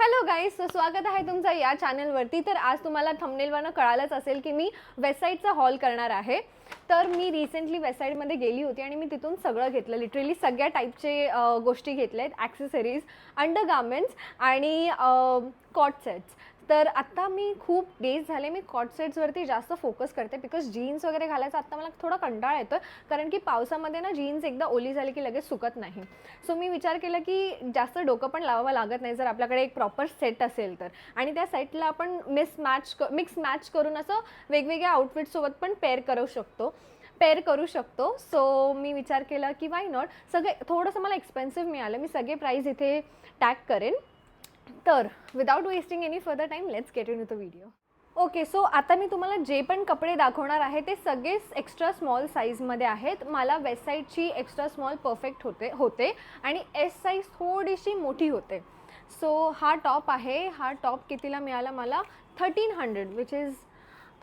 Hello guys, so स्वागत आहे तुमचं या चॅनलवरती. तर आज तुम्हाला थंबनेलवरनं कळालंच असेल की मी वेबसाईटचा हॉल करणार आहे. तर मी रिसेंटली वेबसाईटमध्ये गेली होती आणि मी तिथून सगळं घेतलं, लिटरली सगळ्या टाईपचे गोष्टी घेतल्या आहेत, ॲक्सेसरीज, अंडरगार्मेंट्स आणि कॉट सेट्स. तर आत्ता मी खूप डेज झाले मी कॉट सेट्सवरती जास्त फोकस करते, बिकॉज जीन्स वगैरे घालायचा आत्ता मला थोडा कंटाळा येतो, कारण की पावसामध्ये ना जीन्स एकदा ओली झाली की लगेच सुकत नाही. सो मी विचार केला की जास्त डोकं पण लावावं लागत नाही जर आपल्याकडे एक प्रॉपर सेट असेल तर, आणि त्या सेटला आपण मिक्स मॅच करून असं वेगवेगळ्या आउटफिटसोबत पण पेअर करू शकतो. सो मी विचार केला की वाय नॉट. सगळे थोडंसं मला एक्सपेन्सिव्ह मिळालं, मी सगळे प्राईस इथे टॅग करेन. तर without wasting any further time, let's get in to the video. Okay, so आता मी तुम्हाला जे पण कपडे दाखवणार आहे ते सगळेच एक्स्ट्रा स्मॉल साईजमध्ये आहेत. मला वेस्ट साईडची एक्स्ट्रा स्मॉल परफेक्ट होते आणि एस साईज थोडीशी मोठी होते. सो हा टॉप आहे, हा टॉप कितीला मिळाला मला? 1300, विच इज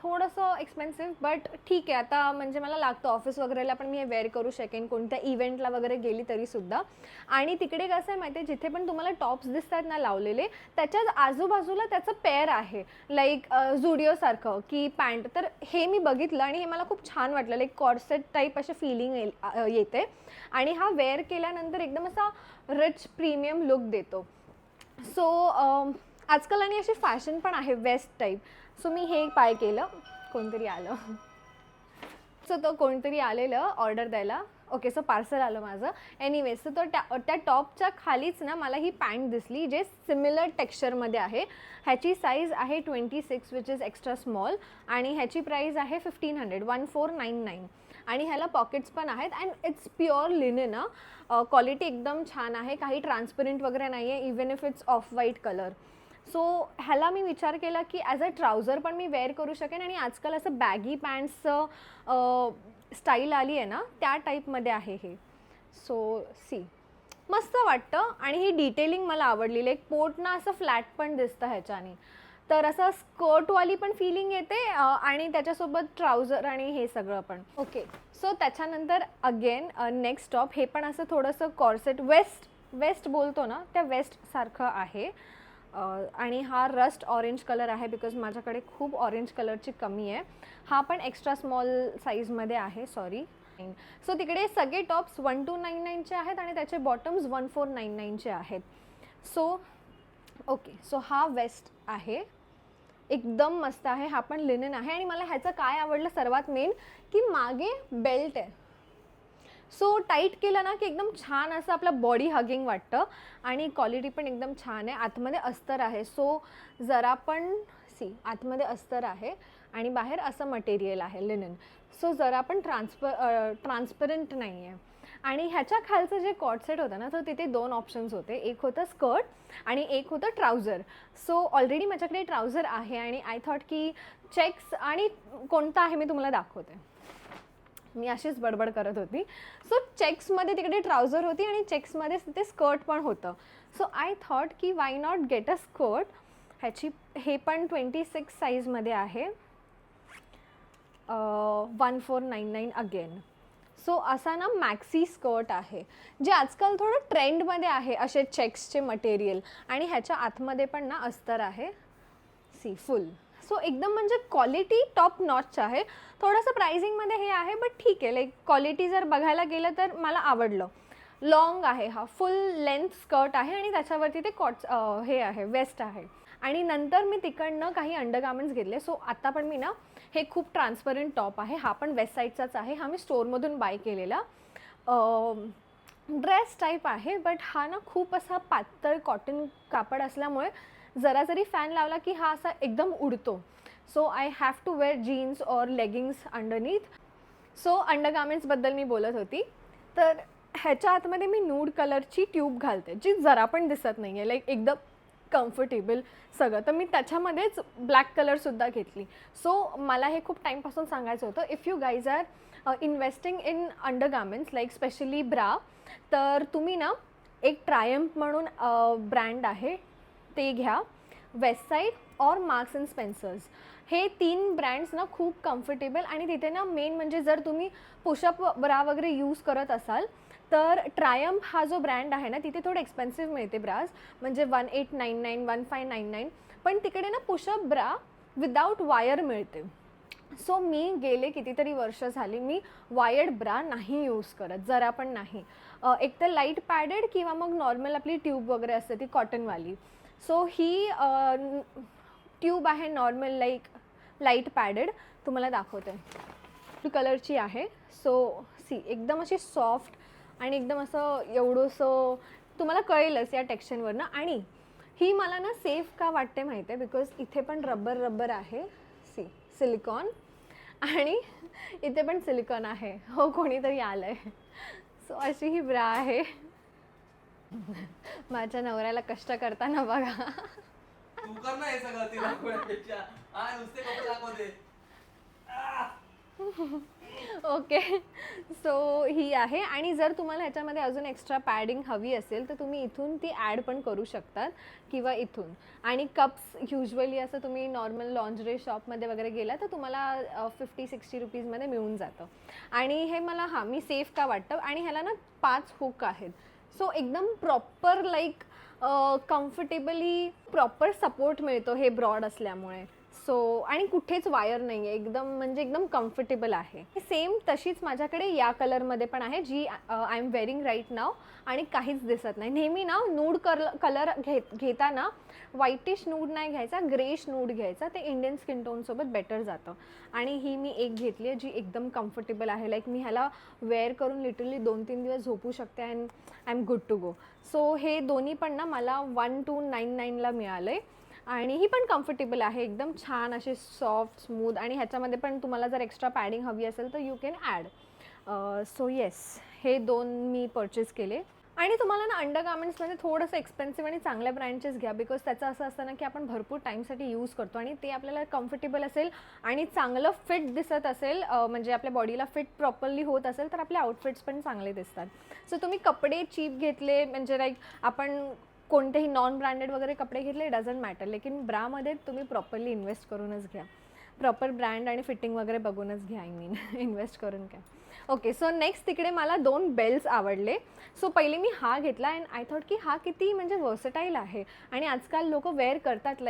थोडंसं एक्सपेन्सिव्ह, बट ठीक आहे. आता म्हणजे मला लागतं ऑफिस वगैरेला पण मी हे वेअर करू शकेन, कोणत्या इव्हेंटला वगैरे गेली तरीसुद्धा. आणि तिकडे कसं आहे माहिती आहे, जिथे पण तुम्हाला टॉप्स दिसतात ना लावलेले, त्याच्याच आजूबाजूला त्याचं पेअर आहे, लाईक झुडिओसारखं की पॅन्ट. तर हे मी बघितलं आणि हे मला खूप छान वाटलं, लाईक कॉर्सेट टाईप अशी फिलिंग येते आणि हा वेअर केल्यानंतर एकदम असा रिच प्रीमियम लुक देतो. सो आजकाल आणि अशी फॅशन पण आहे वेस्ट टाईप. सो मी हे बाय केलं, कोणतरी आलं. सो तो कोणतरी आलेलं ऑर्डर द्यायला. ओके, सो पार्सल आलं माझं. एनिवेज, सो तो त्या टॉपच्या खालीच ना मला ही पॅन्ट दिसली जे सिमिलर टेक्स्चरमध्ये आहे. ह्याची साईज आहे 26, विच इज एक्स्ट्रा स्मॉल, आणि ह्याची प्राईस आहे 1499. आणि ह्याला पॉकेट्स पण आहेत and it's pure linen. Quality एकदम छान आहे, काही ट्रान्सपरंट वगैरे नाही आहे, even if it's off white colour. So ह्याला मी विचार केला की ॲज अ ट्राउझर पण मी वेअर करू शकेन, आणि आजकाल असं बॅगी पॅन्ट्सचं स्टाईल आली आहे ना, त्या टाईपमध्ये आहे हे. सो मस्त वाटतं आणि ही डिटेलिंग मला आवडलेली. एक पोट ना असं फ्लॅट पण दिसतं ह्याच्याने, तर असं स्कर्टवाली पण फिलिंग येते आणि त्याच्यासोबत ट्राउझर आणि हे सगळं पण. ओके, सो त्याच्यानंतर अगेन नेक्स्ट टॉप. हे पण असं थोडंसं कॉर्सेट वेस्ट बोलतो ना, त्या वेस्टसारखं आहे. आणि हा रस्ट ऑरेंज कलर आहे, बिकॉज माझ्याकडे खूप ऑरेंज कलरची कमी आहे. हा पण एक्स्ट्रा स्मॉल साईजमध्ये आहे, सॉरी. सो तिकडे सगळे टॉप्स 1299चे आहेत आणि त्याचे बॉटम्स 1499चे आहेत. सो ओके, सो हा वेस्ट आहे, एकदम मस्त आहे. हा पण लिनन आहे आणि मला ह्याचं काय आवडलं सर्वात मेन, की मागे बेल्ट आहे. सो टाईट केलं ना की एकदम छान असं आपलं बॉडी हगिंग वाटतं आणि क्वालिटी पण एकदम छान आहे. आतमध्ये अस्तर आहे, सो जरा पण आतमध्ये अस्तर आहे आणि बाहेर असं मटेरियल आहे लिनन. सो जरा पण ट्रान्सपरंट नाही आहे. आणि ह्याच्या खालचं जे कॉट सेट होतं ना, तर तिथे 2 ऑप्शन्स होते. एक होतं स्कर्ट आणि एक होतं ट्राउझर. सो ऑलरेडी माझ्याकडे ट्राउझर आहे आणि आय थॉट की चेक्स आणि कोणता आहे मी तुम्हाला दाखवते. मी अशीच बडबड करत होती. सो चेक्समध्ये तिकडे ट्राउझर होती आणि चेक्समध्ये तिथे स्कर्ट पण होतं. सो आय थॉट की why not get a skirt. हे पण 26 साईजमध्ये आहे, 1499 अगेन. सो असा ना मॅक्सी स्कर्ट आहे, जे आजकाल थोडं ट्रेंडमध्ये आहे, असे चेक्सचे मटेरियल. आणि ह्याच्या आतमध्ये पण ना अस्तर आहे, फुल. सो एकदम म्हणजे क्वालिटी टॉप नॉच आहे. थोडंसं प्राइसिंगमध्ये हे आहे, बट ठीक आहे. लाईक क्वालिटी जर बघायला गेलं तर मला आवडलं. लॉंग आहे, हा फुल लेंथ स्कर्ट आहे आणि त्याच्यावरती ते हे आहे, वेस्ट आहे. आणि नंतर मी तिकडनं काही अंडरगार्मेंट्स घेतले. सो आत्ता पण मी ना, हे खूप ट्रान्सपरंट टॉप आहे, हा पण वेस्ट साईडचाच आहे. हा मी स्टोअरमधून बाय केलेला ड्रेस टाईप आहे, बट हा ना खूप असा पातळ कॉटन कापड असल्यामुळे जरा जरी फॅन लावला की हा असा एकदम उडतो. So I have to wear jeans or leggings underneath. So अंडरगार्मेंट्सबद्दल मी बोलत होती. तर ह्याच्या आतमध्ये मी न्यूड कलरची ट्यूब घालते, जी जरा पण दिसत नाही आहे, लाईक एकदम कम्फर्टेबल सगळं. तर मी त्याच्यामध्येच ब्लॅक कलरसुद्धा घेतली. सो मला हे खूप टाईमपासून सांगायचं होतं, if you guys are investing in undergarments, like specially bra, तर तुम्ही ना एक ट्रायम्फ म्हणून ब्रँड आहे, ते घ्या. वेस्ट साईड और मार्क्स अँड स्पेन्सर्स, हे 3 ब्रँड्स ना खूप कम्फर्टेबल. आणि तिथे ना मेन म्हणजे जर तुम्ही पुशअप ब्रा वगैरे यूज करत असाल तर ट्रायम्फ हा जो ब्रँड आहे ना, तिथे थोडं एक्सपेन्सिव्ह मिळते ब्राज, म्हणजे 1899 1599, पण तिकडे ना पुशअप ब्रा विदाऊट वायर मिळते. सो मी गेले कितीतरी वर्ष झाली मी वायर्ड ब्रा नाही यूज करत, जरा पण नाही. एक तर लाईट पॅडेड किंवा मग नॉर्मल आपली ट्यूब वगैरे असते ती कॉटनवाली. सो ही ट्यूब आहे नॉर्मल लाईट पॅडेड, तुम्हाला दाखवते. ब्लू कलरची आहे. सो एकदम अशी सॉफ्ट आणि एकदम असं एवढंसं तुम्हाला कळेलच या टेक्स्चरवरनं. आणि ही मला ना सेफ का वाटते माहिती आहे, बिकॉज इथे पण रबर आहे, सिलिकॉन, आणि इथे पण सिलिकॉन आहे. हो, कोणीतरी आलं आहे. सो अशी ही ब्रा आहे. माझ्या नवऱ्याला कष्ट करताना बघा. तू कर ना हे सगळं तिला कोणापेक्षा. नुसते कपडे दाखवते. ओके, सो ही आहे. आणि जर तुम्हाला ह्याच्यामध्ये अजून एक्स्ट्रा पॅडिंग हवी असेल तर तुम्ही इथून ती ॲड पण करू शकतात किंवा इथून. आणि कप्स युजली असं तुम्ही नॉर्मल लॉन्जरी शॉपमध्ये वगैरे गेला तर तुम्हाला 50-60 रुपीजमध्ये मिळून जातं. आणि हे मला मी सेफ का वाटतं, आणि ह्याला ना 5 हुक आहेत. सो एकदम प्रॉपर कम्फर्टेबली प्रॉपर सपोर्ट मिळतो हे ब्रॉड असल्यामुळे. सो आणि कुठेच वायर नाही आहे, एकदम कम्फर्टेबल आहे. सेम तशीच माझ्याकडे या कलरमध्ये पण आहे, जी आय एम वेअरिंग राईट नाव, आणि काहीच दिसत नाही. नेहमी ना नूड कलर घेताना व्हाईटिश नूड नाही घ्यायचा, ग्रेश नूड घ्यायचा, ते इंडियन स्किन टोनसोबत बेटर जातं. आणि ही मी एक घेतली आहे जी एकदम कम्फर्टेबल आहे. मी ह्याला वेअर करून लिटरली 2-3 दिवस झोपू शकते and I am good to go. So हे दोन्ही पण ना मला 1299ला मिळालं आहे. आणि ही पण कम्फर्टेबल आहे, एकदम छान अशी सॉफ्ट स्मूथ. आणि ह्याच्यामध्ये पण तुम्हाला जर एक्स्ट्रा पॅडिंग हवी असेल तर you can add. So yes, हे 2 मी परचेस केले. आणि तुम्हाला ना अंडरगार्मेंट्समध्ये थोडंसं एक्सपेन्सिव्ह आणि चांगल्या ब्रँडचेच घ्या, बिकॉज त्याचं असं असतं ना की आपण भरपूर टाईमसाठी यूज करतो आणि ते आपल्याला कम्फर्टेबल असेल आणि चांगलं फिट दिसत असेल, म्हणजे आपल्या बॉडीला फिट प्रॉपरली होत असेल तर आपले आउटफिट्स पण चांगले दिसतात. सो तुम्ही कपडे चीप घेतले म्हणजे आपण कोणतेही नॉन ब्रँडेड वगैरे कपडे घेतले डझंट मॅटर, लेकिन ब्रामध्ये तुम्ही प्रॉपरली इन्व्हेस्ट करूनच घ्या. प्रॉपर ब्रँड आणि फिटिंग वगैरे बघूनच घ्या, इन्व्हेस्ट करून घ्या. ओके, सो नेक्स्ट तिकडे मला 2 बेल्ट्स आवडले. सो पहिले मी हा घेतला अँड आय थॉट की हा किती म्हणजे वर्सटाईल आहे आणि आजकाल लोक वेअर करतात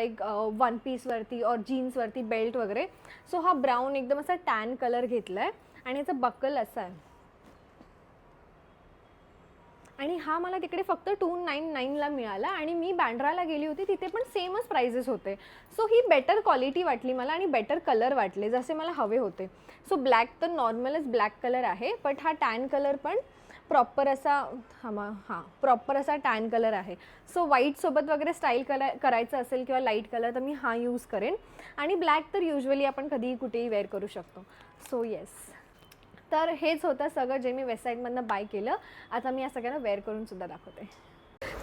वन पीसवरती और जीन्सवरती बेल्ट वगैरे. सो हा ब्राऊन एकदम असा टॅन कलर घेतला आहे आणि याचा बकल असा आहे. आणि हा मला तिकडे फक्त 299ला मिळाला आणि मी बँड्राला गेली होती, तिथे पण सेमच प्राइजेस होते. सो ही बेटर क्वालिटी वाटली मला आणि बेटर कलर वाटले जसे मला हवे होते. सो ब्लॅक तर नॉर्मलच ब्लॅक कलर आहे, बट हा टॅन कलर पण प्रॉपर असा प्रॉपर असा टॅन कलर आहे. सो व्हाईटसोबत वगैरे स्टाईल करायचं असेल किंवा लाईट कलर तर मी हा यूज करेन. आणि ब्लॅक तर युजली आपण कधीही कुठेही वेअर करू शकतो. सो येस, तर हेच होतं सगळं जे मी वेबसाईटमधनं बाय केलं. आता मी या सगळ्यांना वेअर करून सुद्धा दाखवते.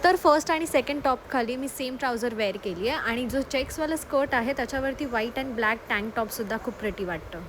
तर फर्स्ट आणि सेकंड टॉप खाली मी सेम ट्राउझर वेअर केली आहे आणि जो चेक्सवाला स्कर्ट आहे त्याच्यावरती व्हाईट अँड ब्लॅक टँक टॉपसुद्धा खूप प्रेटी वाटतं.